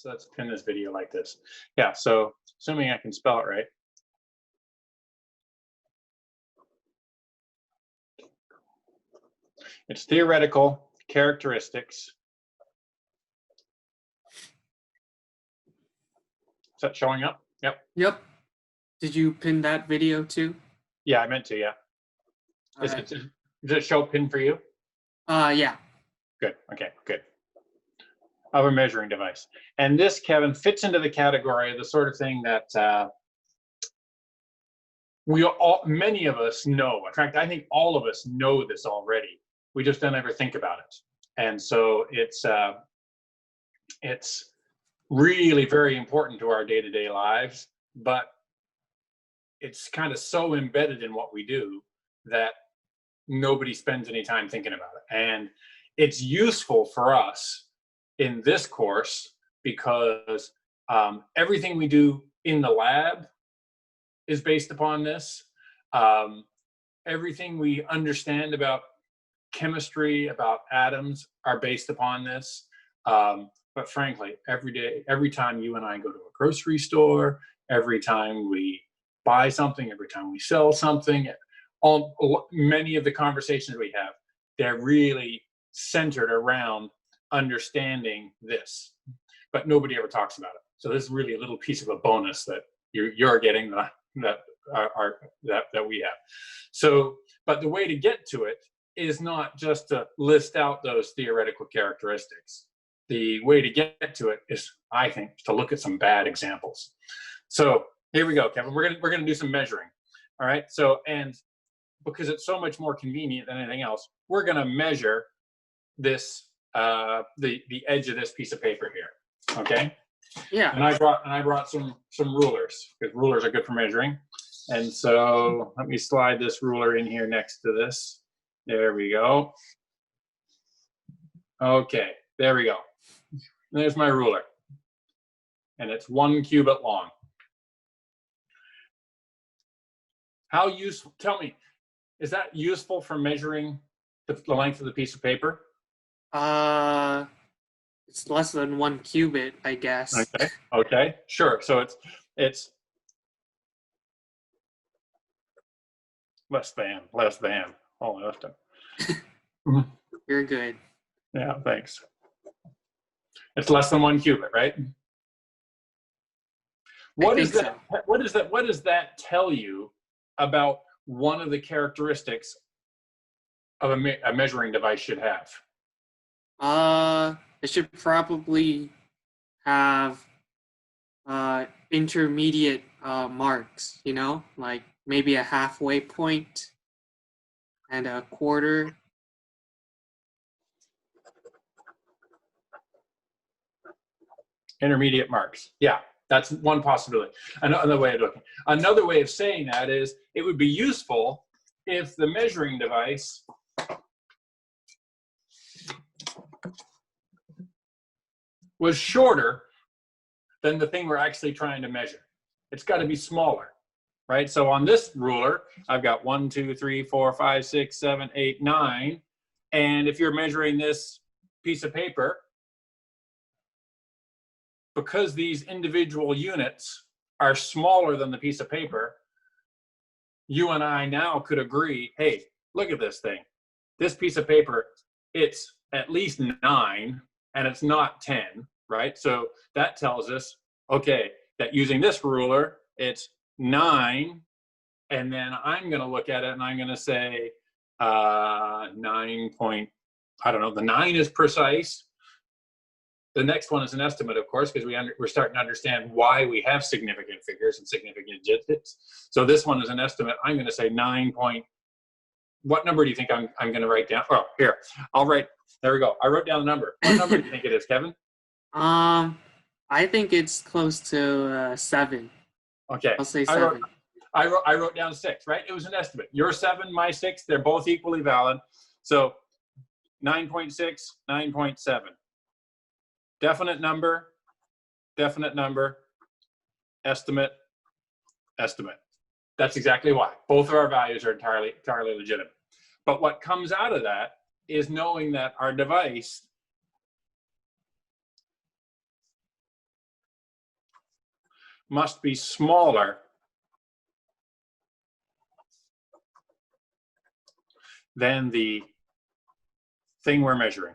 let's pin this video like this. Yeah, so assuming I can spell it right. It's theoretical characteristics. Is that showing up? Yep. Yep. Did you pin that video too? Yeah, I meant to, yeah. Does it show pin for you? Yeah. Good, okay, good. Of a measuring device. And this, Kevin, fits into the category of the sort of thing that many of us know. In fact, I think all of us know this already. We just don't ever think about it. And so it's really very important to our day-to-day lives, but it's kind of so embedded in what we do that nobody spends any time thinking about it. And it's useful for us in this course because everything we do in the lab is based upon this. Everything we understand about chemistry, about atoms, are based upon this. But frankly, every time you and I go to a grocery store, every time we buy something, every time we sell something, many of the conversations we have, they're really centered around understanding this. But nobody ever talks about it. So this is really a little piece of a bonus that you're getting that we have. So, but the way to get to it is not just to list out those theoretical characteristics. The way to get to it is, I think, to look at some bad examples. So here we go, Kevin. We're gonna do some measuring. All right. So, and because it's so much more convenient than anything else, we're gonna measure this the edge of this piece of paper here. Okay. Yeah. And I brought some rulers, because rulers are good for measuring. And so let me slide this ruler in here next to this. There we go. Okay, there we go. There's my ruler. And it's 1 cubit long. How useful, tell me, is that useful for measuring the length of the piece of paper? It's less than 1 cubit, I guess. Okay, sure. So it's less than. Oh, I left it. You're good. Yeah, thanks. It's less than 1 cubit, right? What does that tell you about one of the characteristics of a measuring device should have? It should probably have intermediate marks, you know, like maybe a halfway point and a quarter. Intermediate marks. Yeah, that's one possibility. Another way of looking. Another way of saying that is it would be useful if the measuring device was shorter than the thing we're actually trying to measure. It's got to be smaller, right? So on this ruler, I've got 1, 2, 3, 4, 5, 6, 7, 8, 9. And if you're measuring this piece of paper, because these individual units are smaller than the piece of paper, you and I now could agree, hey, look at this thing. This piece of paper, it's at least 9 and it's not 10, right? So that tells us, okay, that using this ruler, it's 9. And then I'm going to look at it and I'm going to say 9 point, I don't know, the 9 is precise. The next one is an estimate, of course, because we're starting to understand why we have significant figures and significant digits. So this one is an estimate. I'm going to say 9 point. What number do you think I'm going to write down? Oh, here. I'll write. There we go. I wrote down the number. What number do you think it is, Kevin? I think it's close to 7. Okay. I'll say 7. I wrote down 6, right? It was an estimate. Your 7, my 6, they're both equally valid. So 9.6, 9.7. Definite number, estimate. That's exactly why. Both of our values are entirely legitimate. But what comes out of that is knowing that our device must be smaller than the thing we're measuring.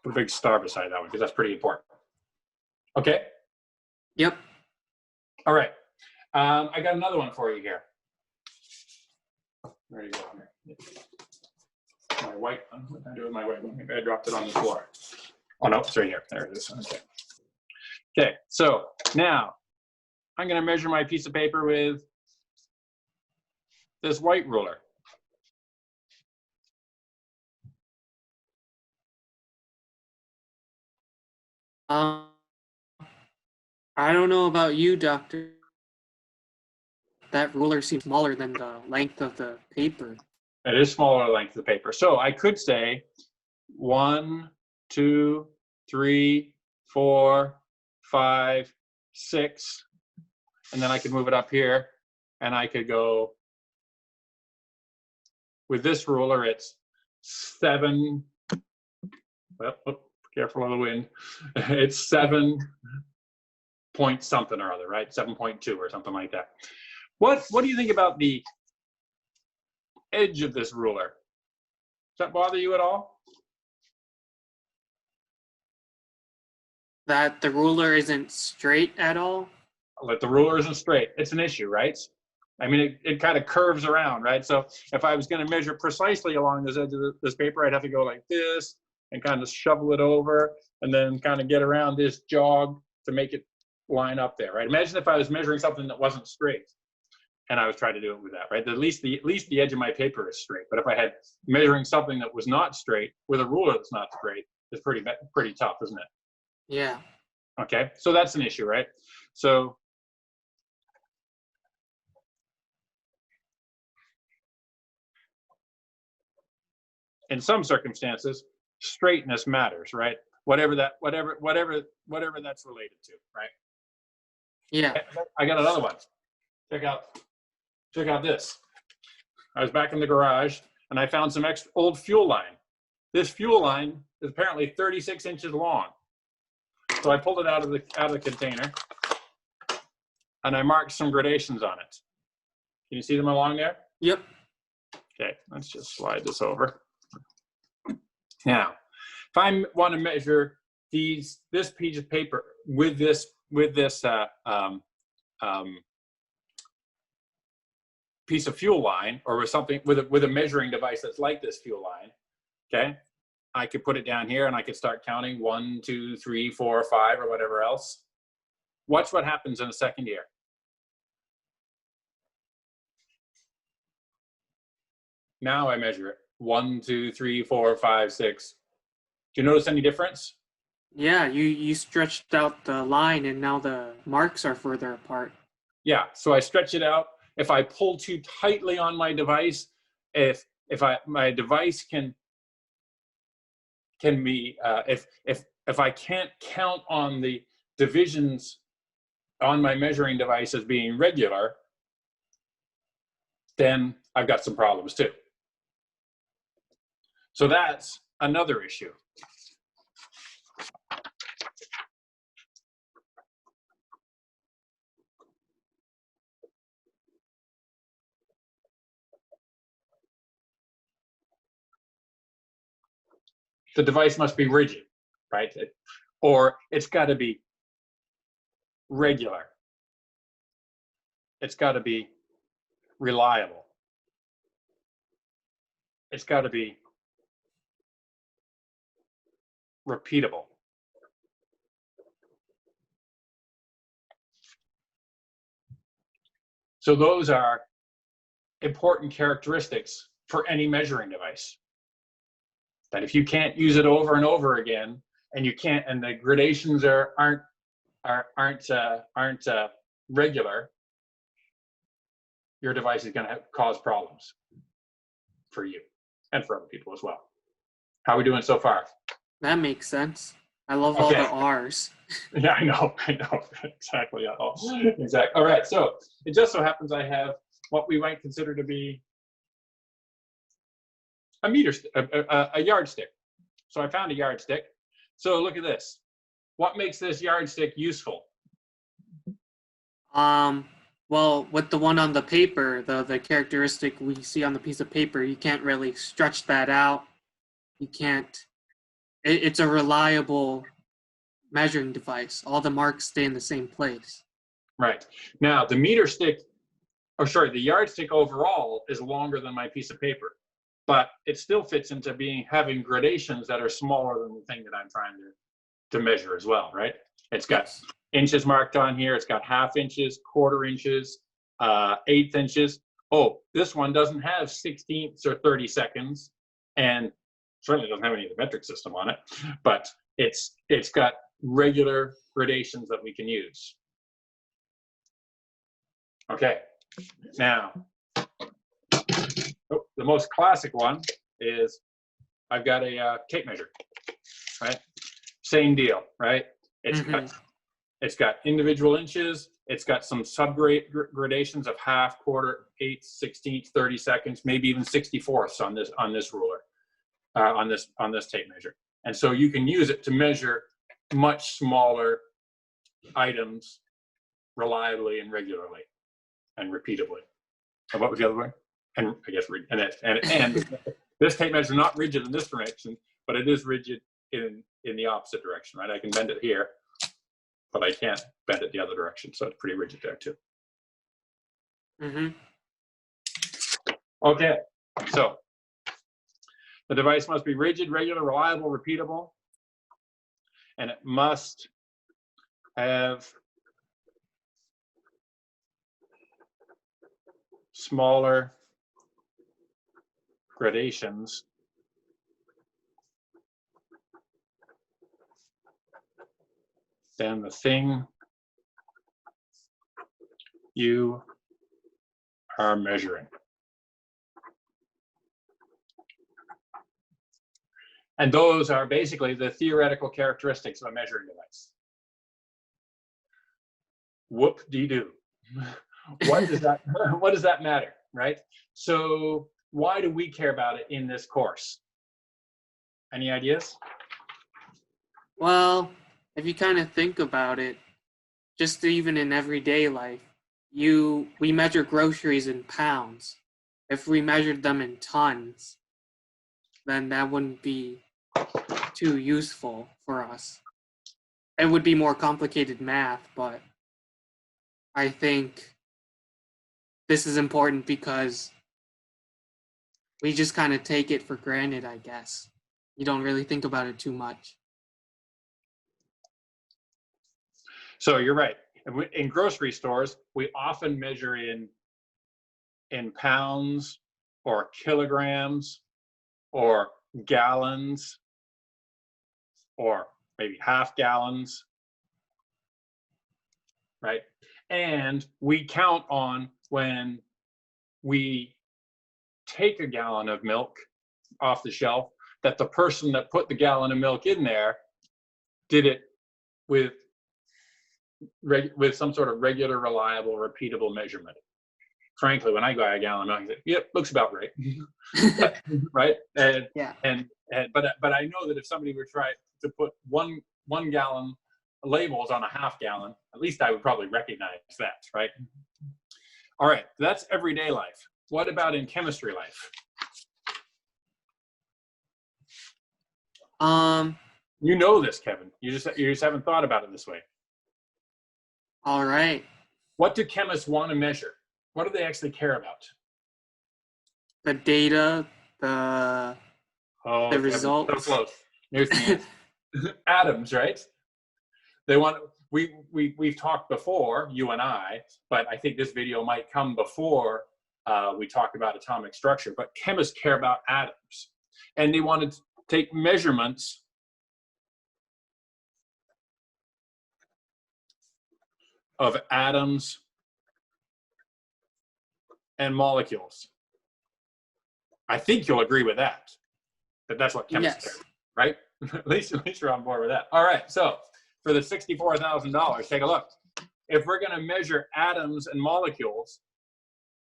Put a big star beside that one because that's pretty important. Okay? Yep. All right. I got another one for you here. Where do you go here? My white one. What did I do with my white one? Maybe I dropped it on the floor. Oh, no, it's right here. There it is. Okay. Okay, so now I'm going to measure my piece of paper with this white ruler. I don't know about you, Doctor. That ruler seems smaller than the length of the paper. It is smaller length of the paper. So I could say 1, 2, 3, 4, 5, 6, and then I could move it up here, and I could go with this ruler. It's 7. Well, oh, careful of the wind. It's 7 point something or other, right? 7.2 or something like that. What do you think about the edge of this ruler? Does that bother you at all? That the ruler isn't straight at all? Like the ruler isn't straight. It's an issue, right? I mean, it kind of curves around, right? So if I was going to measure precisely along this edge of this paper, I'd have to go like this and kind of shovel it over and then kind of get around this jog to make it line up there, right? Imagine if I was measuring something that wasn't straight and I was trying to do it with that, right? At least the edge of my paper is straight. But if I had measuring something that was not straight with a ruler that's not straight, it's pretty tough, isn't it? Yeah. Okay, so that's an issue, right? So in some circumstances, straightness matters, right? Whatever that's related to, right? Yeah. I got another one. Check out this. I was back in the garage and I found some extra old fuel line. This fuel line is apparently 36 inches long. So I pulled it out of the container and I marked some gradations on it. Can you see them along there? Yep. Okay, let's just slide this over. Now, if I want to measure this piece of paper with this piece of fuel line, or with something with a measuring device that's like this fuel line, okay, I could put it down here and I could start counting 1, 2, 3, 4, 5, or whatever else. Watch what happens in a second here. Now I measure it. 1, 2, 3, 4, 5, 6. Do you notice any difference? Yeah, you stretched out the line and now the marks are further apart. Yeah, so I stretch it out. If I pull too tightly on my device, if my device can be if I can't count on the divisions on my measuring device as being regular, then I've got some problems too. So that's another issue. The device must be rigid, right? Or it's got to be regular. It's got to be reliable. It's got to be repeatable. So those are important characteristics for any measuring device. That if you can't use it over and over again, and the gradations aren't regular, your device is going to cause problems for you and for other people as well. How are we doing so far? That makes sense. I love all the R's. Yeah, I know, exactly. Exactly. All right, so it just so happens I have what we might consider to be a yardstick. So I found a yardstick. So look at this. What makes this yardstick useful? Well, with the one on the paper, the characteristic we see on the piece of paper, you can't really stretch that out. You can't. It's a reliable measuring device. All the marks stay in the same place. Right. Now, the yardstick overall is longer than my piece of paper, but it still fits into having gradations that are smaller than the thing that I'm trying to measure as well, right? It's got inches marked on here. It's got half inches, quarter inches, eighth inches. Oh, this one doesn't have 16ths or 30 seconds, and certainly doesn't have any of the metric system on it, but it's got regular gradations that we can use. Okay, now, the most classic one is I've got a tape measure, right? Same deal, right? It's got individual inches. It's got some gradations of half, quarter, eighths, 16ths, 30 seconds, maybe even 64ths on this ruler, on this tape measure. And so you can use it to measure much smaller items reliably and regularly and repeatably. And what was the other way? And I guess and this tape measure is not rigid in this direction, but it is rigid in the opposite direction, right? I can bend it here, but I can't bend it the other direction, so it's pretty rigid there too. Okay, so the device must be rigid, regular, reliable, repeatable, and it must have smaller gradations than the thing you are measuring. And those are basically the theoretical characteristics of a measuring device. Whoop-de-doo. What does that matter, right? So why do we care about it in this course? Any ideas? Well, if you kind of think about it, just even in everyday life, we measure groceries in pounds. If we measured them in tons, then that wouldn't be too useful for us. It would be more complicated math, but I think this is important because we just kind of take it for granted, I guess. You don't really think about it too much. So you're right. In grocery stores, we often measure in pounds or kilograms or gallons or maybe half gallons, right? And we count on when we take a gallon of milk off the shelf that the person that put the gallon of milk in there did it with some sort of regular, reliable, repeatable measurement. Frankly, when I buy a gallon of milk, I say, yep, looks about right. Right? But I know that if somebody were trying to put one gallon labels on a half gallon, at least I would probably recognize that, right? All right, that's everyday life. What about in chemistry life? You know this, Kevin. You just haven't thought about it this way. All right. What do chemists want to measure? What do they actually care about? The data, the results. So close. Here's the answer. Atoms, right? They want. We've talked before, you and I, but I think this video might come before we talk about atomic structure. But chemists care about atoms, and they want to take measurements of atoms and molecules. I think you'll agree with that. That's what chemists care, right? at least you're on board with that. All right, so for the $64,000, take a look. If we're going to measure atoms and molecules,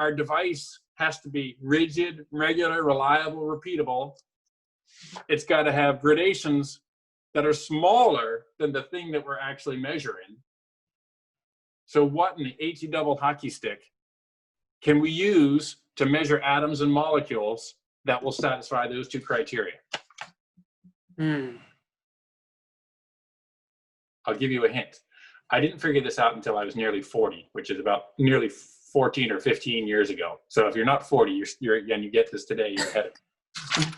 our device has to be rigid, regular, reliable, repeatable. It's got to have gradations that are smaller than the thing that we're actually measuring. So what in the HE double hockey stick can we use to measure atoms and molecules that will satisfy those two criteria? I'll give you a hint. I didn't figure this out until I was nearly 40, which is about nearly 14 or 15 years ago. So if you're not 40, you're again, you get this today, you're ahead of me.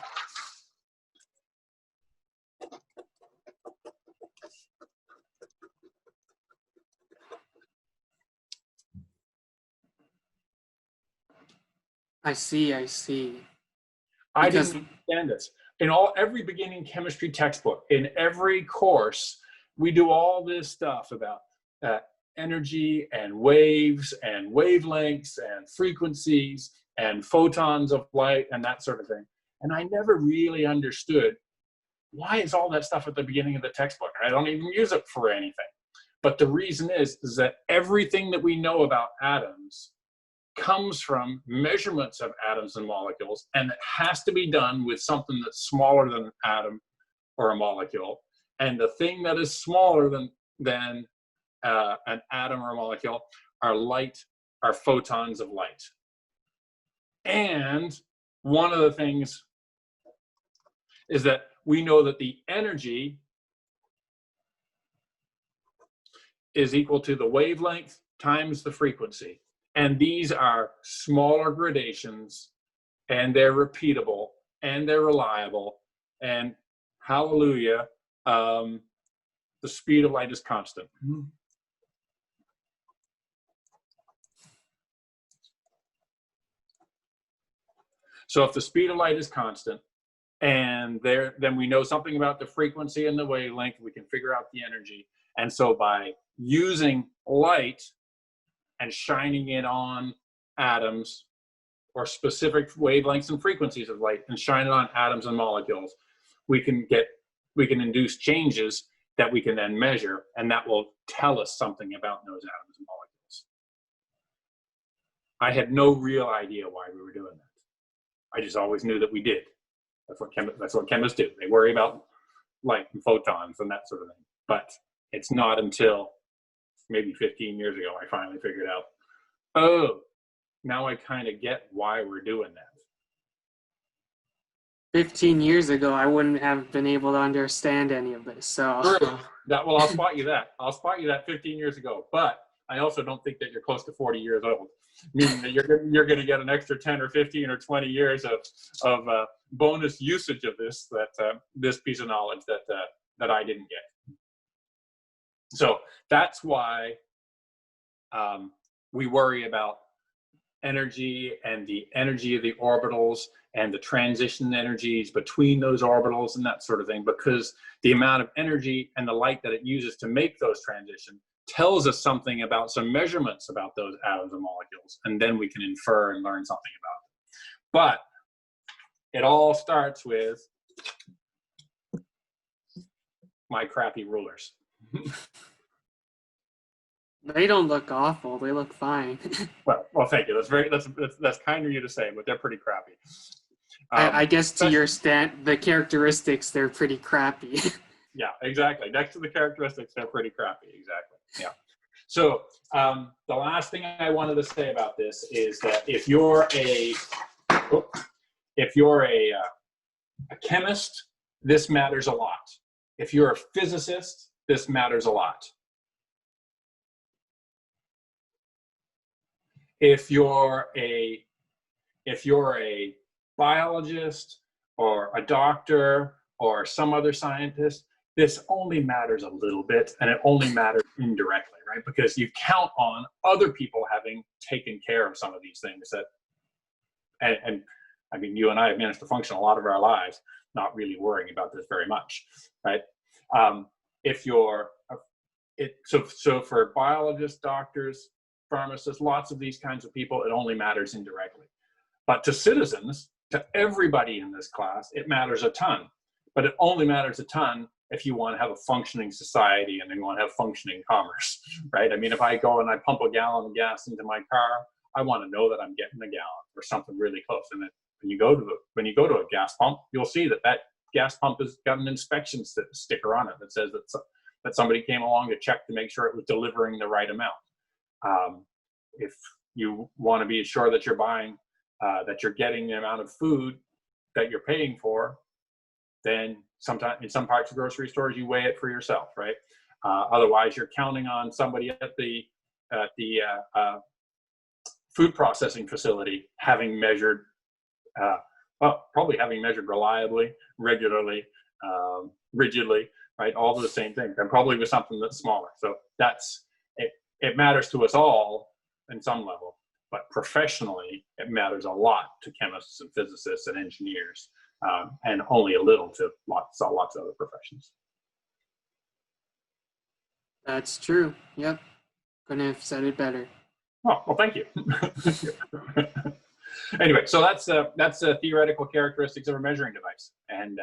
I see, I see. I didn't understand this. In every beginning chemistry textbook, in every course, we do all this stuff about energy and waves and wavelengths and frequencies and photons of light and that sort of thing. And I never really understood why is all that stuff at the beginning of the textbook. I don't even use it for anything. But the reason is that everything that we know about atoms comes from measurements of atoms and molecules, and it has to be done with something that's smaller than an atom or a molecule. And the thing that is smaller than an atom or a molecule are photons of light. And one of the things is that we know that the energy is equal to the wavelength times the frequency. And these are smaller gradations, and they're repeatable, and they're reliable, and hallelujah, the speed of light is constant. So if the speed of light is constant, and then we know something about the frequency and the wavelength, we can figure out the energy. And so by using light and shining it on atoms or specific wavelengths and frequencies of light and shine it on atoms and molecules, we can induce changes that we can then measure, and that will tell us something about those atoms and molecules. I had no real idea why we were doing that. I just always knew that we did. That's what chemists do. They worry about light and photons and that sort of thing. But it's not until maybe 15 years ago I finally figured out, oh, now I kind of get why we're doing that. 15 years ago, I wouldn't have been able to understand any of this. So Well, I'll spot you that. I'll spot you that 15 years ago. But I also don't think that you're close to 40 years old, meaning that you're going to get an extra 10 or 15 or 20 years of bonus usage of this this piece of knowledge that I didn't get. So that's why we worry about energy and the energy of the orbitals and the transition energies between those orbitals and that sort of thing, because the amount of energy and the light that it uses to make those transitions tells us something about some measurements about those atoms and molecules, and then we can infer and learn something about it. But it all starts with my crappy rulers. they don't look awful. They look fine. Well, thank you. That's kind of you to say, but they're pretty crappy. I guess to your the characteristics, they're pretty crappy. Yeah, exactly. Next to the characteristics, they're pretty crappy. Exactly. Yeah. So the last thing I wanted to say about this is that if you're a chemist, this matters a lot. If you're a physicist, this matters a lot. If you're a biologist or a doctor or some other scientist, this only matters a little bit, and it only matters indirectly, right? Because you count on other people having taken care of some of these things and I mean, you and I have managed to function a lot of our lives not really worrying about this very much, right? So for biologists, doctors, pharmacists, lots of these kinds of people, it only matters indirectly. But to citizens, to everybody in this class, it matters a ton. But it only matters a ton if you want to have a functioning society and you want to have functioning commerce, right? I mean, if I go and I pump a gallon of gas into my car, I want to know that I'm getting a gallon or something really close. And then when you go to a gas pump, you'll see that gas pump has got an inspection sticker on it that says that somebody came along to check to make sure it was delivering the right amount. If you want to be sure that you're buying, that you're getting the amount of food that you're paying for, then sometimes in some parts of grocery stores you weigh it for yourself, right? Otherwise, you're counting on somebody at the food processing facility having measured, probably having measured reliably, regularly, rigidly, right? All of the same things, and probably with something that's smaller. So that's it. It matters to us all in some level, but professionally, it matters a lot to chemists and physicists and engineers, and only a little to lots of other professions. That's true. Yep. Couldn't have said it better. Oh, well, thank you. Anyway, so that's theoretical characteristics of a measuring device, and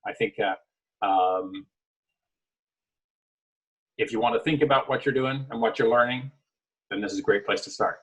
I think if you want to think about what you're doing and what you're learning, then this is a great place to start.